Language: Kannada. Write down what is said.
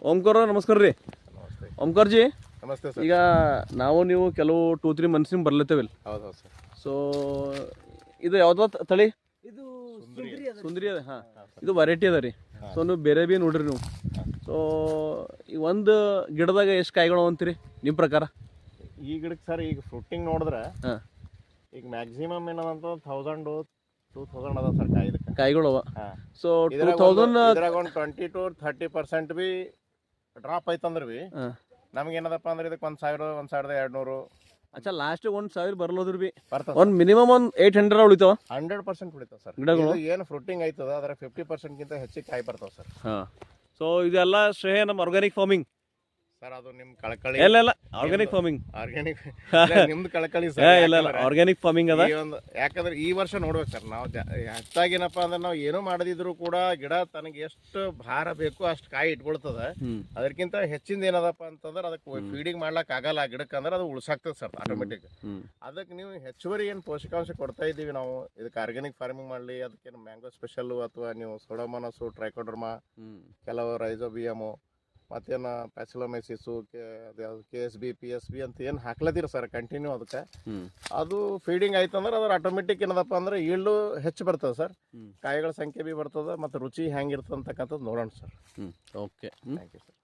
ಓಂಕಾರ ನಮಸ್ಕಾರ ರೀ. ನಮಸ್ತೆ. ಓಂಕಾರ ಜಿ, ನಮಸ್ತೆ ಸರ್. ಈಗ ನೀವು ಕೆಲವು 2-3 ಮಂತ್ಸಿನ ಬರ್ಲತ್ತೇವಿಲ್ಲ. ಹೌದು ಸರ್. ಸೊ ಇದು ಯಾವ್ದು ತಳಿ? ಇದು ಸುಂದರಿ ಅದ. ಹಾಂ, ಇದು ವೆರೈಟಿ ಅದ ರೀ. ಸೊ ನೀವು ಬೇರೆ ಬಿ ನೋಡ್ರಿ ನೀವು. ಸೊ ಈ ಒಂದು ಗಿಡದಾಗ ಎಷ್ಟು ಕಾಯಿಗಳು ಅಂತೀರಿ ನಿಮ್ಮ ಪ್ರಕಾರ? ಈ ಗಿಡಕ್ಕೆ ಸರ್ ಈಗ ಫ್ರೂಟಿಂಗ್ ನೋಡಿದ್ರೆ ಹಾಂ, ಈಗ ಮ್ಯಾಕ್ಸಿಮಮ್ ಏನದಂತ 1000-2000 ಅದ ಸರ್ ಕಾಯಿ ಇದಕ್ಕೆ. ಕಾಯಿಗಳು ಅವ. ಹಾಂ. ಸೊ ಇದ್ರಾಗ 2000 ಒಂದು 20-30% ಬಿ ಡ್ರಾಪ್ ಐತಂದ್ರೆ ಬಿ ನಮ್ಗೆ ಏನದಪ್ಪ ಅಂದ್ರೆ ಇದಕ್ಕೆ 1000-1200 ಅಚ್ಚಾ ಲಾಸ್ಟಿಗೆ 1000 ಬರ್ಲೋದ್ರ ಬಿ ಬರ್ತದೆ. ಒಂದು ಮಿನಿಮಮ್ 1 800 ಉಳಿತಾವ 100% ಉಳಿತಾವ ಸರ್ ಗಿಡಗಳು. ಏನು ಫ್ರೂಟಿಂಗ್ ಐತದ ಅದರ 50%ಗಿಂತ ಹೆಚ್ಚಿಗೆ ಕಾಯಿ ಬರ್ತಾವ ಸರ್. ಹಾಂ. ಸೊ ಇದೆಲ್ಲ ಶ್ರೇಯ ನಮ್ಮ ಆರ್ಗ್ಯಾನಿಕ್ ಫಾರ್ಮಿಂಗ್ ಸರ್. ಅದು ನಿಮ್ಮ ಕಳಕಳಿ. ಇಲ್ಲ ಆರ್ಗ್ಯಾನಿಕ್ ಫಾರ್ಮಿಂಗ್. ಆರ್ಗ್ಯಾನಿಕ್ ನಿಮ್ದು ಕಳಕಳಿ ಇಲ್ಲ ಸರ್. ಆರ್ಗ್ಯಾನಿಕ್ ಫಾರ್ಮಿಂಗ್ ಅದ. ಯಾಕಂದ್ರೆ ಈ ವರ್ಷ ನೋಡ್ಬೇಕು ಸರ್ ನಾವು ಹೆಚ್ಚಾಗಿ ಏನಪ್ಪ ಅಂದ್ರೆ ನಾವು ಏನೂ ಮಾಡದಿದ್ರು ಕೂಡ ಗಿಡ ತನಗೆ ಎಷ್ಟು ಭಾರ ಬೇಕು ಅಷ್ಟು ಕಾಯಿ ಇಟ್ಕೊಳ್ತದ. ಅದಕ್ಕಿಂತ ಹೆಚ್ಚಿಂದ ಏನದಪ್ಪ ಅಂತಂದ್ರೆ ಅದಕ್ಕೆ ಫೀಡಿಂಗ್ ಮಾಡ್ಲಕ್ ಆಗಲ್ಲ ಆ ಗಿಡಕ್ಕೆ ಅಂದ್ರೆ ಅದು ಉಳ್ಸಾಕ್ತದೆ ಸರ್ ಆಟೋಮೆಟಿಕ್. ಅದಕ್ಕೆ ನೀವು ಹೆಚ್ಚುವರಿ ಏನು ಪೋಷಕಾಂಶ ಕೊಡ್ತಾ ಇದ್ದೀವಿ ನಾವು ಇದಕ್ಕೆ ಆರ್ಗ್ಯಾನಿಕ್ ಫಾರ್ಮಿಂಗ್ ಮಾಡಲಿ. ಅದಕ್ಕೆ ಮ್ಯಾಂಗೋ ಸ್ಪೆಷಲ್ ಅಥವಾ ನೀವು ಸೊಡೋಮೋನಾಸು, ಟ್ರೈಕೋಡರ್ಮಾ, ಕೆಲವು ರೈಜೋಬಿಯಮು, ಮತ್ತೇನು ಪ್ಯಾಸಿಲೋಮೈಸಿಸು, KSB PSB ಅಂತ ಏನು ಹಾಕ್ಲತ್ತೀರ ಸರ್ ಕಂಟಿನ್ಯೂ ಅದಕ್ಕೆ. ಅದು ಫೀಡಿಂಗ್ ಆಯ್ತು ಅಂದ್ರೆ ಅದ್ರ ಆಟೋಮೆಟಿಕ್ ಏನದಪ್ಪ ಅಂದ್ರೆ ಈಲ್ಡು ಹೆಚ್ಚು ಬರ್ತದೆ ಸರ್. ಕಾಯಿಗಳ ಸಂಖ್ಯೆ ಬಿ ಬರ್ತದೆ ಮತ್ತು ರುಚಿ ಹೆಂಗಿರ್ತದೆ ಅಂತಕ್ಕಂಥದ್ದು ನೋಡೋಣ sir. Okay, thank you sir.